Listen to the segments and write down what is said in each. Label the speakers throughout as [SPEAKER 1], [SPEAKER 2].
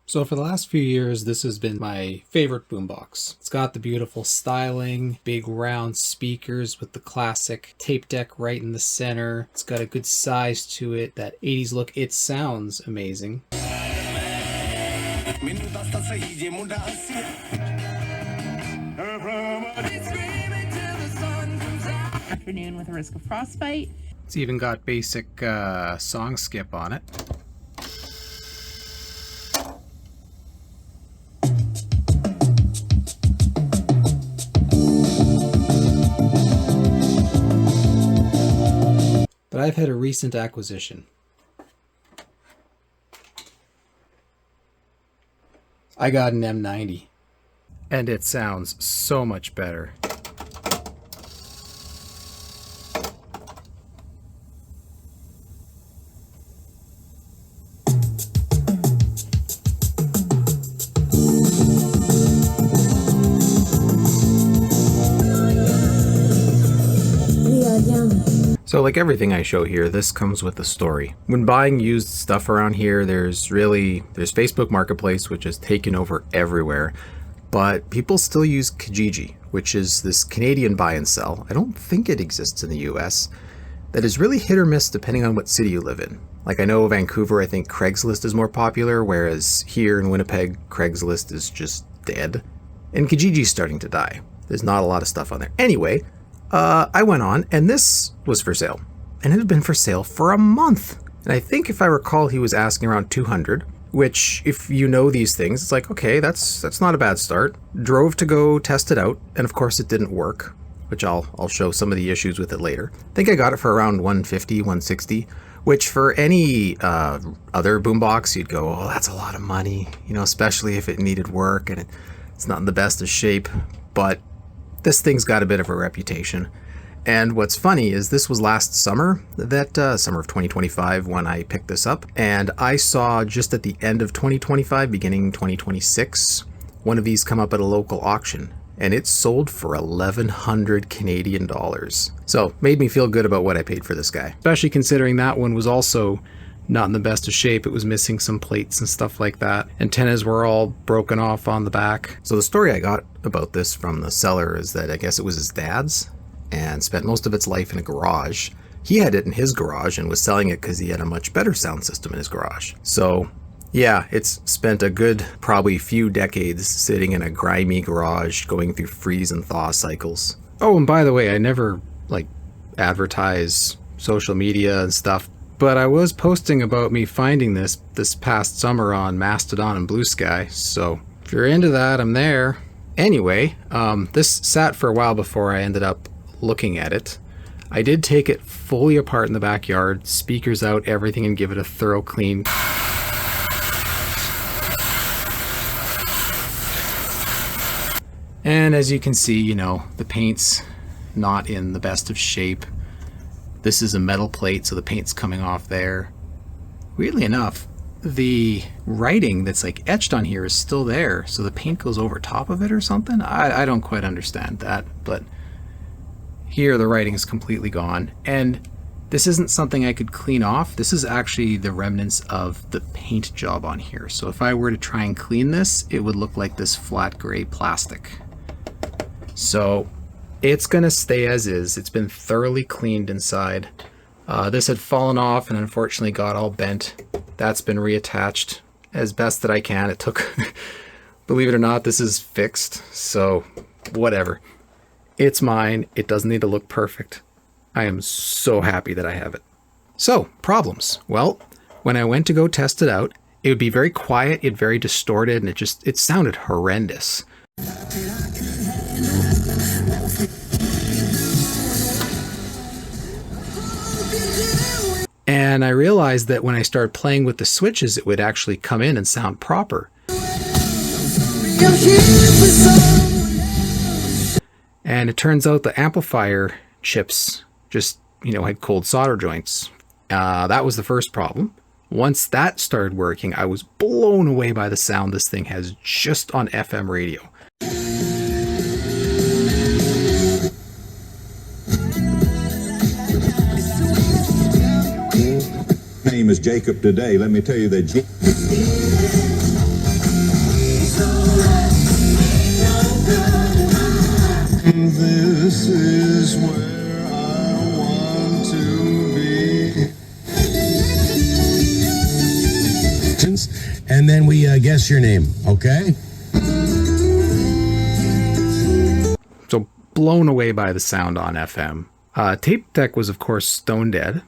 [SPEAKER 1] So for the last few years, this has been my favorite boombox. It's got the beautiful styling, big round speakers with the classic tape deck right in the center. It's got a good size to it, that 80s look. It sounds amazing.
[SPEAKER 2] Afternoon with a risk of frostbite.
[SPEAKER 1] It's even got basic song skip on it. But I've had a recent acquisition. I got an M90, and it sounds so much better. So like everything I show here, this comes with a story. When buying used stuff around here, there's Facebook Marketplace, which has taken over everywhere, but people still use Kijiji, which is this Canadian buy and sell. I don't think it exists in the US. That is really hit or miss depending on what city you live in. Like I know Vancouver, I think Craigslist is more popular, whereas here in Winnipeg, Craigslist is just dead. And Kijiji's starting to die. There's not a lot of stuff on there. Anyway, I went on, and this was for sale. And it had been for sale for a month. And I think if I recall, he was asking around 200, which if you know these things, it's like, okay, that's not a bad start. Drove to go test it out, and of course it didn't work, which I'll show some of the issues with it later. I think I got it for around 150, 160, which for any other boombox, you'd go, oh, that's a lot of money, you know, especially if it needed work and it's not in the best of shape. But this thing's got a bit of a reputation. And what's funny is this was last summer, summer of 2025 when I picked this up. And I saw just at the end of 2025, beginning 2026, one of these come up at a local auction. And it sold for 1,100 Canadian dollars. So made me feel good about what I paid for this guy. Especially considering that one was also not in the best of shape. It was missing some plates and stuff like that. Antennas were all broken off on the back. So the story I got about this from the seller is that I guess it was his dad's and spent most of its life in a garage. He had it in his garage and was selling it because he had a much better sound system in his garage. So yeah, it's spent a good probably few decades sitting in a grimy garage going through freeze and thaw cycles. Oh, and by the way, I never advertise social media and stuff, but I was posting about me finding this past summer on Mastodon and Blue Sky, so if you're into that, I'm there. Anyway, this sat for a while before I ended up looking at it. I did take it fully apart in the backyard, speakers out, everything, and give it a thorough clean. And as you can see, you know, the paint's not in the best of shape. This is a metal plate, so the paint's coming off there. Weirdly enough, the writing that's like etched on here is still there, so the paint goes over top of it or something. I don't quite understand that, but here the writing is completely gone. And this isn't something I could clean off. This is actually the remnants of the paint job on here. So if I were to try and clean this, it would look like this flat gray plastic. So it's gonna stay as is. It's been thoroughly cleaned inside. This had fallen off and unfortunately got all bent. That's been reattached as best that I can. It took, believe it or not, this is fixed, so whatever. It's mine. It doesn't need to look perfect. I am so happy that I have it. So, problems. Well, when I went to go test it out, it would be very quiet, it very distorted, and it sounded horrendous. And I realized that when I started playing with the switches, it would actually come in and sound proper. And it turns out the amplifier chips just, had cold solder joints. That was the first problem. Once that started working, I was blown away by the sound this thing has just on FM radio.
[SPEAKER 3] My name is Jacob today. Let me tell you that This is where I want to be.
[SPEAKER 4] And then we guess your name, okay?
[SPEAKER 1] So blown away by the sound on FM. Tape deck was of course stone dead,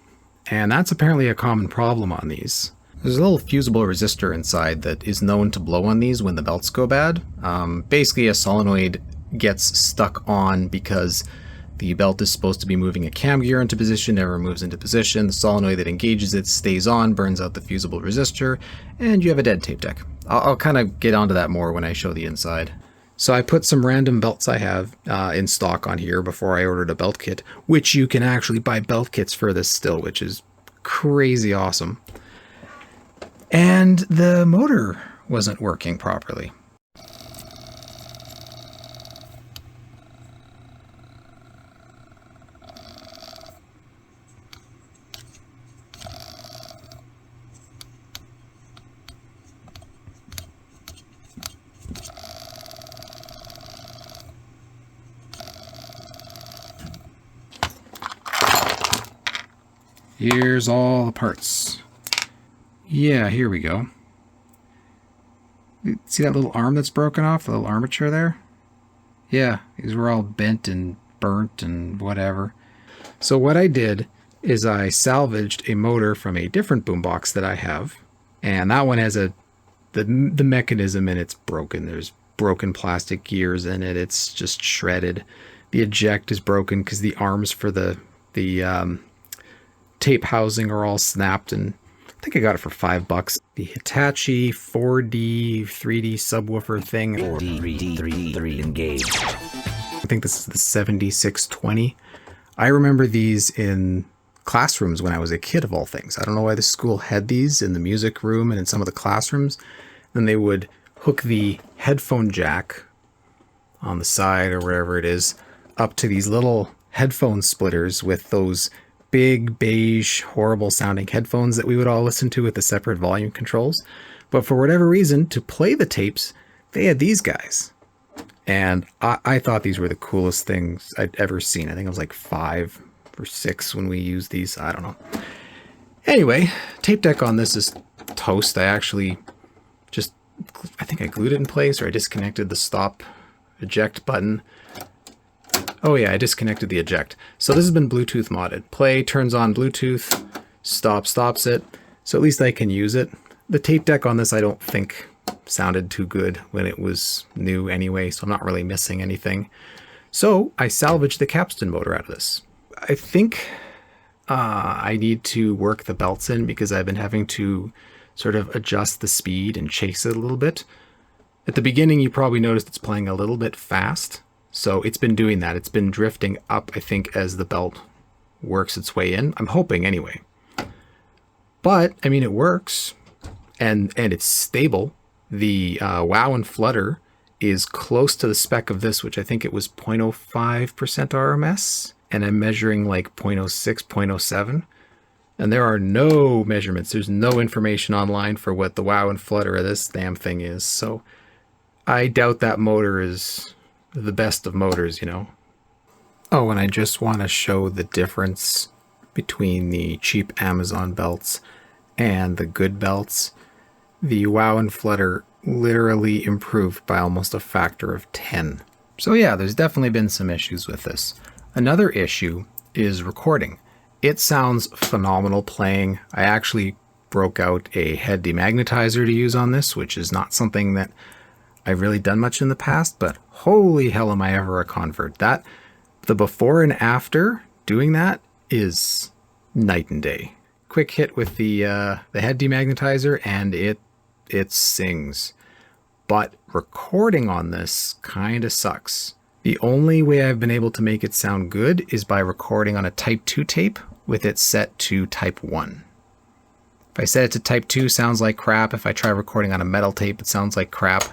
[SPEAKER 1] and that's apparently a common problem on these. There's a little fusible resistor inside that is known to blow on these when the belts go bad. Basically a solenoid gets stuck on because the belt is supposed to be moving a cam gear into position, never moves into position. The solenoid that engages it stays on, burns out the fusible resistor, and you have a dead tape deck. I'll kind of get onto that more when I show the inside. So I put some random belts I have in stock on here before I ordered a belt kit, which you can actually buy belt kits for this still, which is crazy awesome. And the motor wasn't working properly. Here's all the parts. Yeah, here we go. See that little arm that's broken off? The little armature there? Yeah, these were all bent and burnt and whatever. So what I did is I salvaged a motor from a different boombox that I have. And that one has the mechanism and it's broken. There's broken plastic gears in it. It's just shredded. The eject is broken because the arms for the tape housing are all snapped, and I think I got it for $5. The Hitachi 4D 3D subwoofer thing.
[SPEAKER 4] 3D engaged.
[SPEAKER 1] I think this is the 7620. I remember these in classrooms when I was a kid, of all things. I don't know why the school had these in the music room and in some of the classrooms. Then they would hook the headphone jack on the side or wherever it is up to these little headphone splitters with those big beige horrible sounding headphones that we would all listen to with the separate volume controls. But for whatever reason, to play the tapes, they had these guys, and I thought these were the coolest things I'd ever seen. I think I was like 5 or 6 when we used these. I don't know. Anyway, tape deck on this is toast. I think I glued it in place, or I disconnected the stop eject button. Oh yeah, I disconnected the eject. So this has been Bluetooth modded. Play turns on Bluetooth, stop stops it. So at least I can use it. The tape deck on this I don't think sounded too good when it was new anyway, so I'm not really missing anything. So I salvaged the capstan motor out of this. I think I need to work the belts in because I've been having to sort of adjust the speed and chase it a little bit. At the beginning you probably noticed it's playing a little bit fast. So it's been doing that. It's been drifting up, I think, as the belt works its way in. I'm hoping anyway. But, I mean, it works. And it's stable. The wow and flutter is close to the spec of this, which I think it was 0.05% RMS. And I'm measuring like 0.06, 0.07. And there are no measurements. There's no information online for what the wow and flutter of this damn thing is. So I doubt that motor is the best of motors, you know. Oh, and I just want to show the difference between the cheap Amazon belts and the good belts. The wow and flutter literally improved by almost a factor of 10. So yeah, there's definitely been some issues with this. Another issue is recording. It sounds phenomenal playing. I actually broke out a head demagnetizer to use on this, which is not something that I've really done much in the past, but holy hell am I ever a convert. The before and after doing that is night and day. Quick hit with the head demagnetizer and it sings. But recording on this kind of sucks. The only way I've been able to make it sound good is by recording on a Type 2 tape with it set to Type 1. If I set it to Type 2, sounds like crap. If I try recording on a metal tape, it sounds like crap.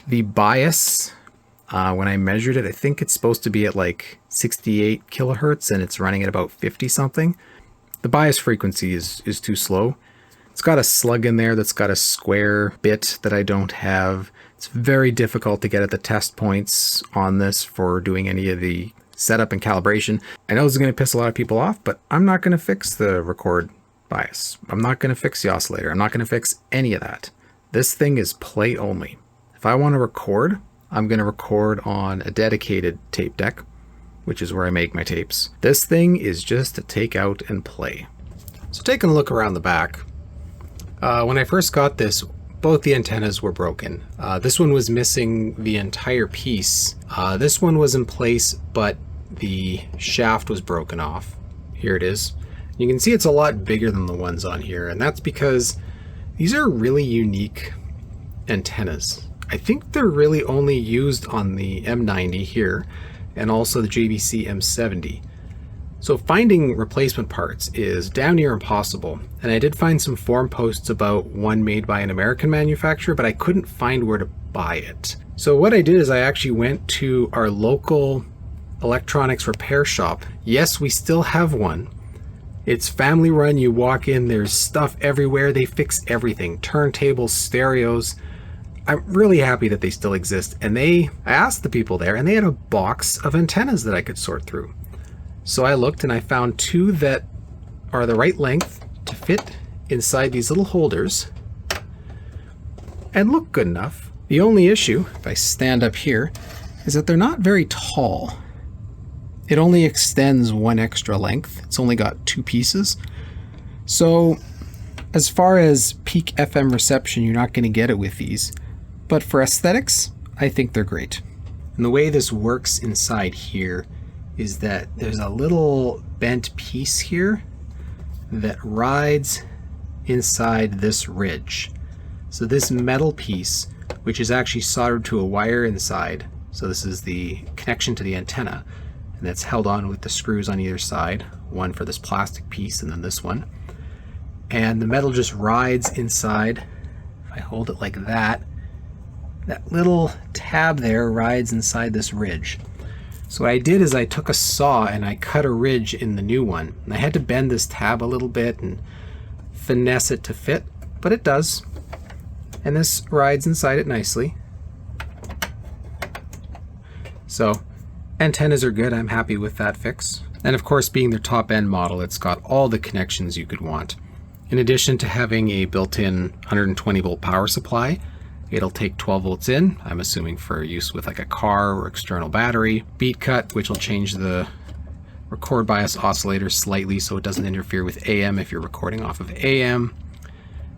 [SPEAKER 1] The bias, when I measured it, I think it's supposed to be at like 68 kilohertz and it's running at about 50 something. The bias frequency is too slow. It's got a slug in there that's got a square bit that I don't have. It's very difficult to get at the test points on this for doing any of the setup and calibration. I know this is going to piss a lot of people off, but I'm not going to fix the record bias. I'm not going to fix the oscillator. I'm not going to fix any of that. This thing is play only. If I want to record, I'm going to record on a dedicated tape deck, which is where I make my tapes. This thing is just to take out and play. So taking a look around the back, when I first got this, both the antennas were broken. This one was missing the entire piece. This one was in place, but the shaft was broken off. Here it is. You can see it's a lot bigger than the ones on here, and that's because these are really unique antennas. I think they're really only used on the M90 here, and also the JVC M90. So finding replacement parts is damn near impossible, and I did find some forum posts about one made by an American manufacturer, but I couldn't find where to buy it. So what I did is I actually went to our local electronics repair shop. Yes, we still have one. It's family run. You walk in, there's stuff everywhere. They fix everything, turntables, stereos. I'm really happy that they still exist. And I asked the people there, and they had a box of antennas that I could sort through. So I looked and I found two that are the right length to fit inside these little holders and look good enough. The only issue, if I stand up here, is that they're not very tall. It only extends one extra length. It's only got two pieces. So as far as peak FM reception, you're not going to get it with these. But for aesthetics, I think they're great. And the way this works inside here is that there's a little bent piece here that rides inside this ridge. So this metal piece, which is actually soldered to a wire inside, so this is the connection to the antenna, and that's held on with the screws on either side, one for this plastic piece and then this one. And the metal just rides inside. If I hold it like that, that little tab there rides inside this ridge. So what I did is I took a saw and I cut a ridge in the new one. And I had to bend this tab a little bit and finesse it to fit, but it does. And this rides inside it nicely. So antennas are good. I'm happy with that fix. And of course, being their top end model, it's got all the connections you could want. In addition to having a built-in 120 volt power supply, it'll take 12 volts in, I'm assuming for use with like a car or external battery. Beat cut, which will change the record bias oscillator slightly so it doesn't interfere with AM if you're recording off of AM.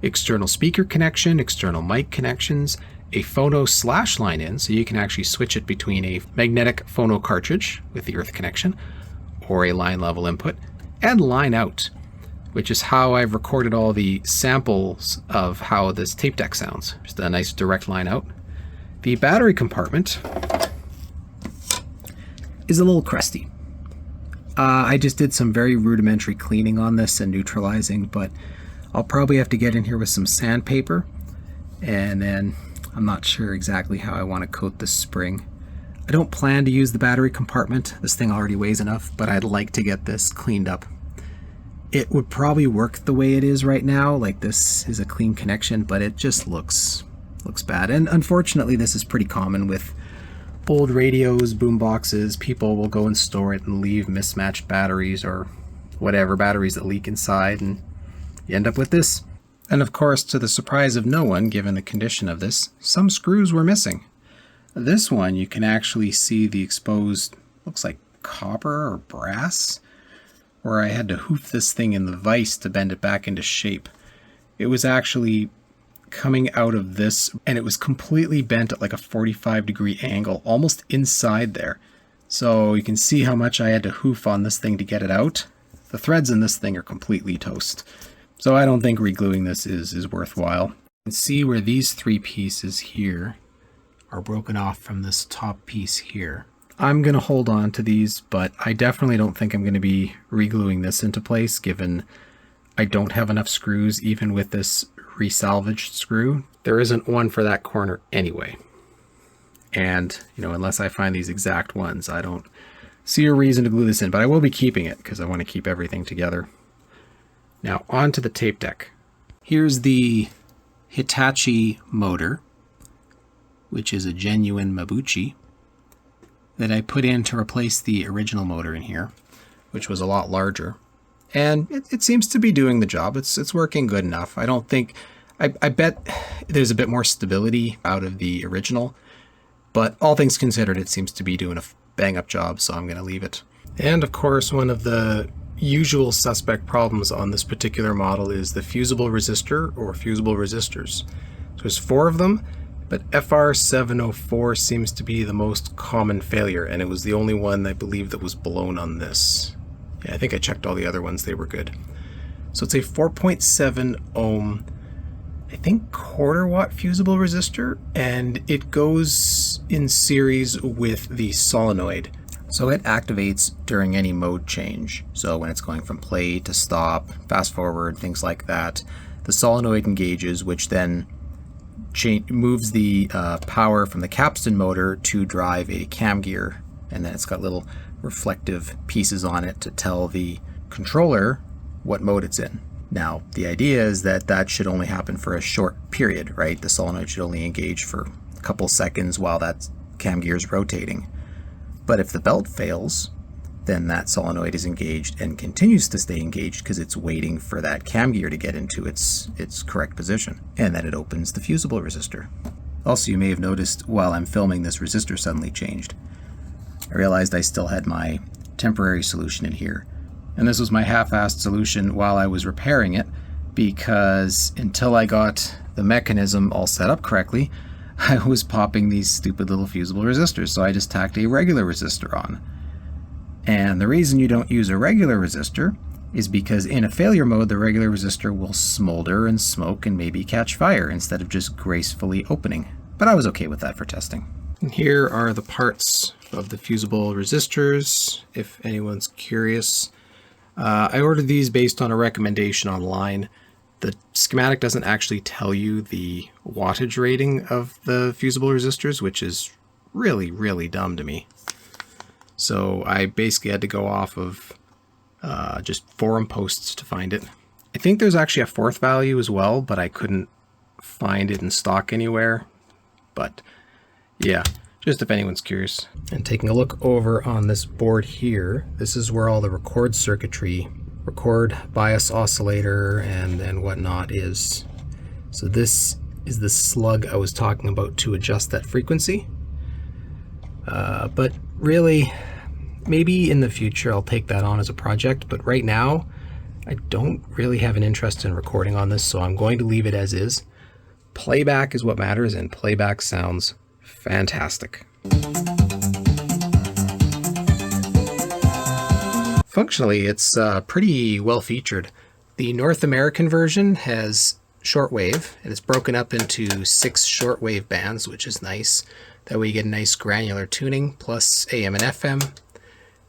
[SPEAKER 1] External speaker connection, external mic connections, a phono slash line in, so you can actually switch it between a magnetic phono cartridge with the earth connection or a line level input, and line out, which is how I've recorded all the samples of how this tape deck sounds. Just a nice direct line out. The battery compartment is a little crusty. I just did some very rudimentary cleaning on this and neutralizing, but I'll probably have to get in here with some sandpaper, and then I'm not sure exactly how I want to coat this spring. I don't plan to use the battery compartment. This thing already weighs enough, but I'd like to get this cleaned up. It would probably work the way it is right now, like this is a clean connection, but it just looks bad. And unfortunately, this is pretty common with old radios, boomboxes. People will go and store it and leave mismatched batteries or whatever, batteries that leak inside, and you end up with this. And of course, to the surprise of no one, given the condition of this, some screws were missing. This one, you can actually see the exposed, looks like copper or brass, where I had to hoof this thing in the vise to bend it back into shape. It was actually coming out of this, and it was completely bent at like a 45-degree angle, almost inside there. So you can see how much I had to hoof on this thing to get it out. The threads in this thing are completely toast. So I don't think regluing this is worthwhile. You can see where these three pieces here are broken off from this top piece here. I'm going to hold on to these, but I definitely don't think I'm going to be regluing this into place, given I don't have enough screws even with this resalvaged screw. There isn't one for that corner anyway. And, you know, unless I find these exact ones, I don't see a reason to glue this in, but I will be keeping it because I want to keep everything together. Now onto the tape deck. Here's the Hitachi motor, which is a genuine Mabuchi. that I put in to replace the original motor in here, which was a lot larger. And it seems to be doing the job. It's working good enough. I don't think, I bet there's a bit more stability out of the original, but all things considered, it seems to be doing a bang up job, so I'm going to leave it. And of course, one of the usual suspect problems on this particular model is the fusible resistor or fusible resistors. So there's 4 of them, but FR704 seems to be the most common failure, and it was the only one I believe that was blown on this. Yeah, I think I checked all the other ones, they were good. So it's a 4.7 ohm, I think, quarter watt fusible resistor, and it goes in series with the solenoid. So it activates during any mode change. So when it's going from play to stop, fast forward, things like that, the solenoid engages, which then moves the power from the capstan motor to drive a cam gear, and then it's got little reflective pieces on it to tell the controller what mode it's in. Now, the idea is that that should only happen for a short period, right? The solenoid should only engage for a couple seconds while that cam gear is rotating. But if the belt fails, then that solenoid is engaged and continues to stay engaged because it's waiting for that cam gear to get into its correct position. And then it opens the fusible resistor. Also, you may have noticed while I'm filming, this resistor suddenly changed. I realized I still had my temporary solution in here. And this was my half-assed solution while I was repairing it, because until I got the mechanism all set up correctly, I was popping these stupid little fusible resistors, so I just tacked a regular resistor on. And the reason you don't use a regular resistor is because in a failure mode, the regular resistor will smolder and smoke and maybe catch fire instead of just gracefully opening. But I was okay with that for testing. And here are the parts of the fusible resistors, if anyone's curious. I ordered these based on a recommendation online. The schematic doesn't actually tell you the wattage rating of the fusible resistors, which is really, really dumb to me. So I basically had to go off of just forum posts to find it. I think there's actually a 4th value as well, but I couldn't find it in stock anywhere. But yeah, just if anyone's curious. And taking a look over on this board here, this is where all the record circuitry, record bias oscillator and whatnot is. So this is the slug I was talking about to adjust that frequency. But really, maybe in the future I'll take that on as a project, but right now I don't really have an interest in recording on this, so I'm going to leave it as is. Playback is what matters, and playback sounds fantastic. Functionally, it's pretty well featured. The North American version has shortwave, and it's broken up into 6 shortwave bands, which is nice. That way you get a nice granular tuning, plus AM and FM.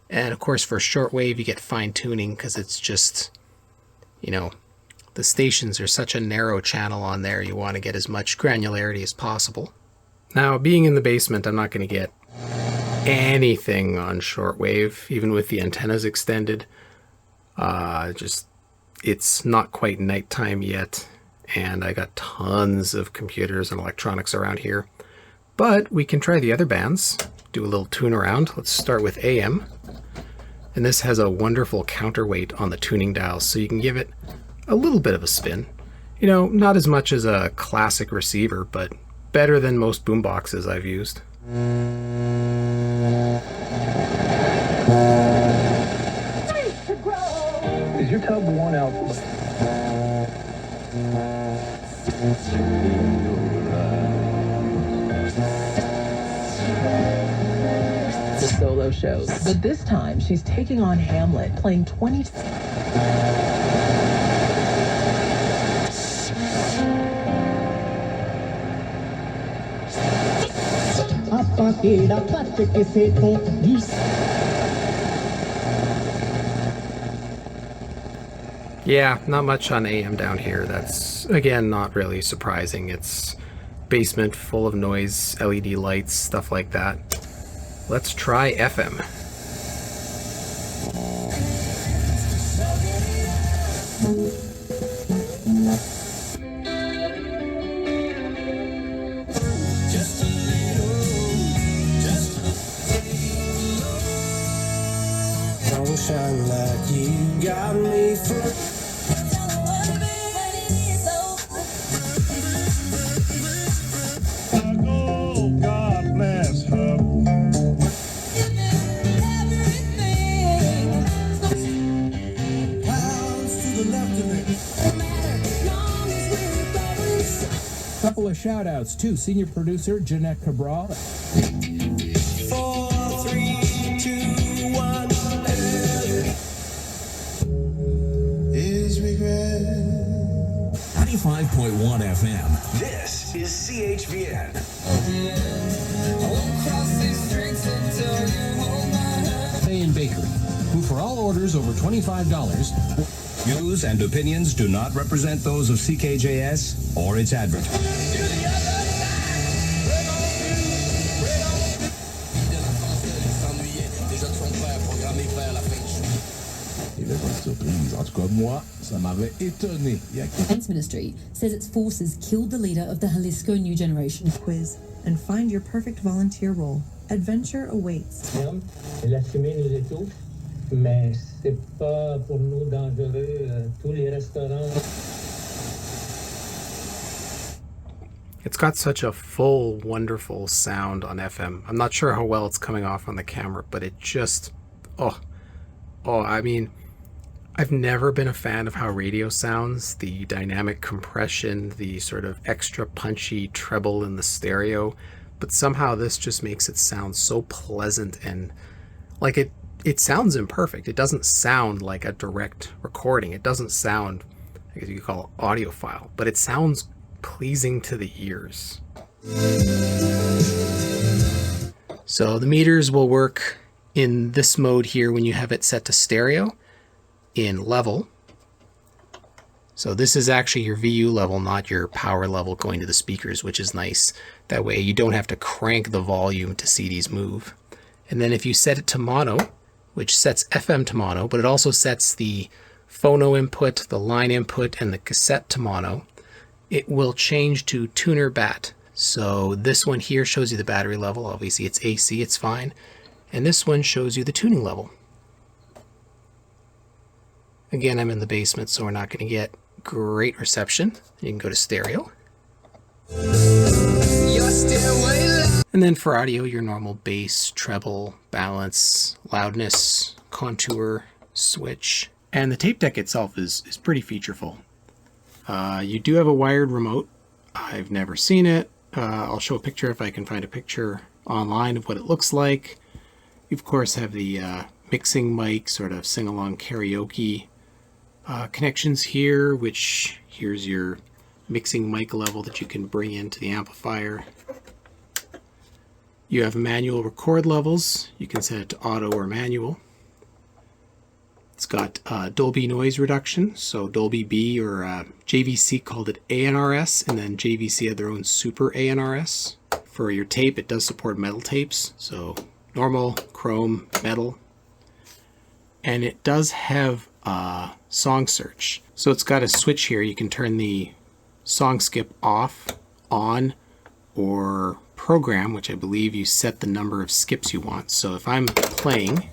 [SPEAKER 1] And of course for shortwave you get fine tuning because it's just, you know, the stations are such a narrow channel on there, you want to get as much granularity as possible. Now, being in the basement, I'm not going to get anything on shortwave, even with the antennas extended. It's not quite nighttime yet, and I got tons of computers and electronics around here. But we can try the other bands, do a little tune around. Let's start with AM. And this has a wonderful counterweight on the tuning dial, so you can give it a little bit of a spin. You know, not as much as a classic receiver, but better than most boomboxes I've used.
[SPEAKER 5] Is your tub worn out?
[SPEAKER 6] The solo shows, but this time she's taking on Hamlet, playing 20.
[SPEAKER 1] Yeah, not much on AM down here. That's, again, not really surprising. It's basement full of noise, LED lights, stuff like that. Let's try FM.
[SPEAKER 7] shine like you got me for.
[SPEAKER 3] God bless her.
[SPEAKER 8] Couple of shout outs to senior producer Jeanette Cabral.
[SPEAKER 7] 4, 3, 2, 1. Is regret.
[SPEAKER 8] 95.1 FM.
[SPEAKER 4] This is CHVN.
[SPEAKER 8] Bay and Bakery, who for all orders over $25.
[SPEAKER 4] Views and opinions do not represent those of CKJS or its advertisers.
[SPEAKER 9] Defense Ministry says its forces killed the leader of the Jalisco New Generation.
[SPEAKER 10] Quiz and find your perfect volunteer role. Adventure awaits.
[SPEAKER 5] La fumée nous étouffe, mais c'est pas pour nous dangereux. Tous les restaurants.
[SPEAKER 1] It's got such a full, wonderful sound on FM. I'm not sure how well it's coming off on the camera, but it just, I mean, I've never been a fan of how radio sounds, the dynamic compression, the sort of extra punchy treble in the stereo, but somehow this just makes it sound so pleasant and like it sounds imperfect. It doesn't sound like a direct recording. It doesn't sound, I guess you could call it audiophile, but it sounds pleasing to the ears. So the meters will work in this mode here when you have it set to stereo in level. So this is actually your VU level, not your power level going to the speakers, which is nice. That way you don't have to crank the volume to see these move. And then if you set it to mono, which sets FM to mono, but it also sets the phono input, the line input, and the cassette to mono, it will change to tuner bat. So this one here shows you the battery level. Obviously it's AC, it's fine. And this one shows you the tuning level. Again, I'm in the basement, so we're not going to get great reception. You can go to stereo. And then for audio, your normal bass, treble, balance, loudness, contour, switch. And the tape deck itself is pretty featureful. You do have a wired remote. I've never seen it. I'll show a picture if I can find a picture online of what it looks like. You, of course, have the mixing mic, sort of sing-along karaoke connections here, which here's your mixing mic level that you can bring into the amplifier. You have manual record levels. You can set it to auto or manual. It's got Dolby noise reduction, so Dolby B or JVC called it ANRS, and then JVC had their own super ANRS. For your tape, it does support metal tapes, so normal, chrome, metal. And it does have song search. So it's got a switch here. You can turn the song skip off, on, or program, which I believe you set the number of skips you want. So if I'm playing,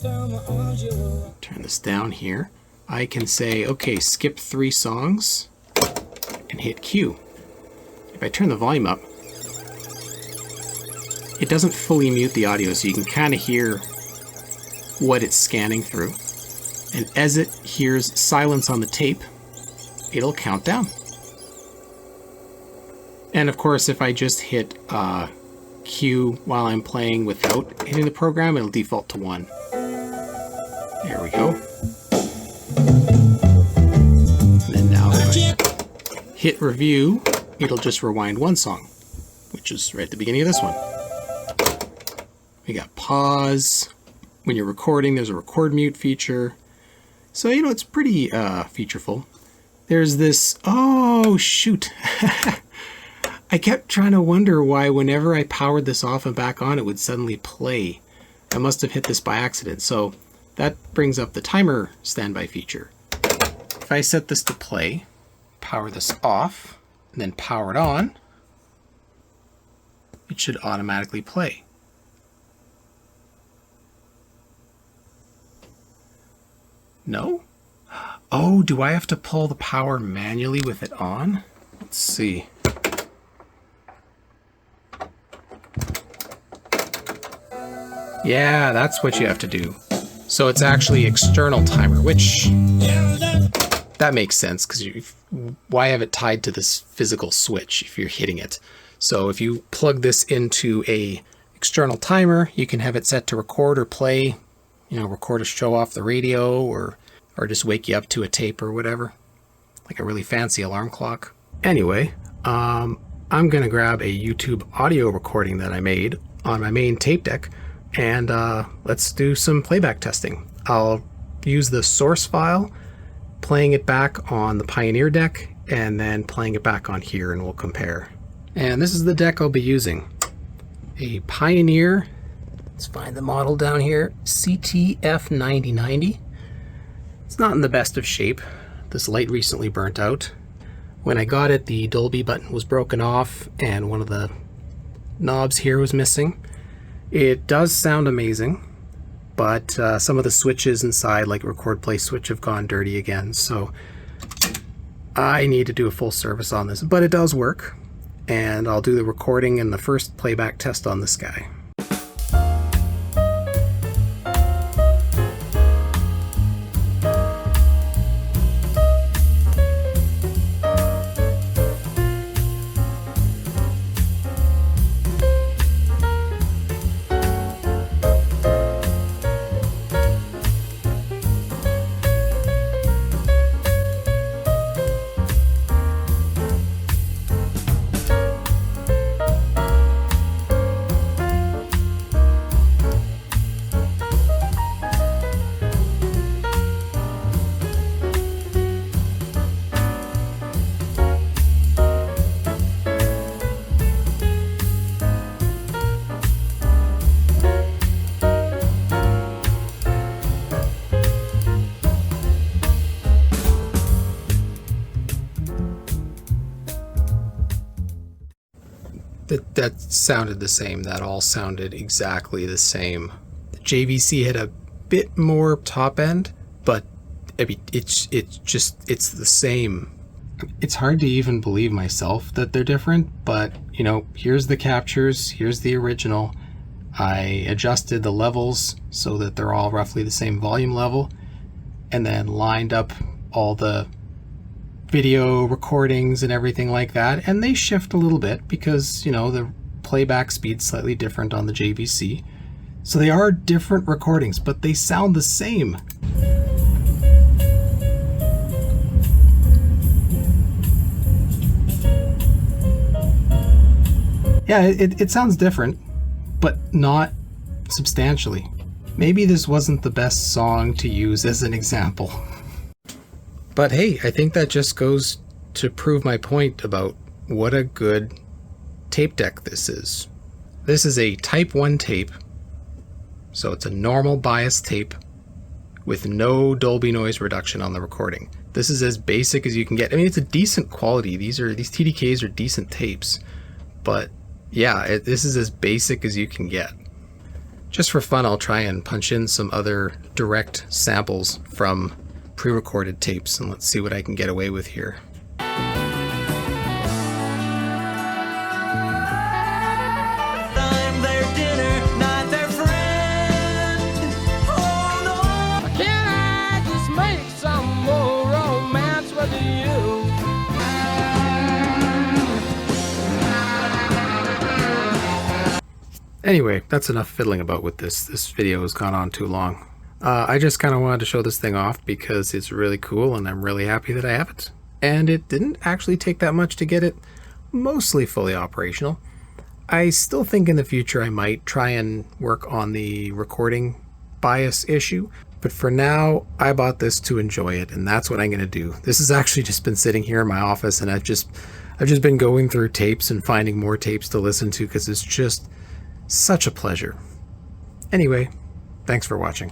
[SPEAKER 1] turn this down here, I can say, okay, skip 3 songs and hit Q. If I turn the volume up, it doesn't fully mute the audio, so you can kind of hear what it's scanning through. And as it hears silence on the tape, it'll count down. And of course, if I just hit Q while I'm playing without hitting the program, it'll default to 1. There we go. And then now if I hit review, it'll just rewind 1 song, which is right at the beginning of this one. We got pause. When you're recording, there's a record mute feature. So, you know, it's pretty featureful. There's this, oh shoot. I kept trying to wonder why whenever I powered this off and back on, it would suddenly play. I must have hit this by accident. So that brings up the timer standby feature. If I set this to play, power this off, and then power it on, it should automatically play. No? Oh, do I have to pull the power manually with it on? Let's see. Yeah, that's what you have to do. So it's actually external timer, which that makes sense because why have it tied to this physical switch if you're hitting it? So if you plug this into a external timer, you can have it set to record or play, you know, record a show off the radio or just wake you up to a tape or whatever, like a really fancy alarm clock. Anyway, I'm gonna grab a YouTube audio recording that I made on my main tape deck, and let's do some playback testing. I'll use the source file, playing it back on the Pioneer deck, and then playing it back on here, and we'll compare. And this is the deck I'll be using. A Pioneer, let's find the model down here, CTF9090. It's not in the best of shape. This light recently burnt out. When I got it, the Dolby button was broken off and one of the knobs here was missing. It does sound amazing, but some of the switches inside, like record play switch, have gone dirty again, so I need to do a full service on this, but it does work, and I'll do the recording and the first playback test on this guy. That sounded the same. That all sounded exactly the same. The JVC had a bit more top end, but I mean, it's the same. It's hard to even believe myself that they're different, but you know, here's the captures, here's the original. I adjusted the levels so that they're all roughly the same volume level, and then lined up all the video recordings and everything like that, and they shift a little bit because, you know, the playback speed's slightly different on the JVC. So they are different recordings, but they sound the same. Yeah, it sounds different, but not substantially. Maybe this wasn't the best song to use as an example. But hey, I think that just goes to prove my point about what a good tape deck this is. This is a Type 1 tape, so it's a normal bias tape with no Dolby noise reduction on the recording. This is as basic as you can get. I mean, it's a decent quality. These TDKs are decent tapes, but yeah, this is as basic as you can get. Just for fun, I'll try and punch in some other direct samples from pre-recorded tapes, and let's see what I can get away with here. Anyway, that's enough fiddling about with this. This video has gone on too long. I just kind of wanted to show this thing off because it's really cool and I'm really happy that I have it. And it didn't actually take that much to get it mostly fully operational. I still think in the future I might try and work on the recording bias issue, but for now I bought this to enjoy it, and that's what I'm going to do. This has actually just been sitting here in my office, and I've just been going through tapes and finding more tapes to listen to because it's just such a pleasure. Anyway, thanks for watching.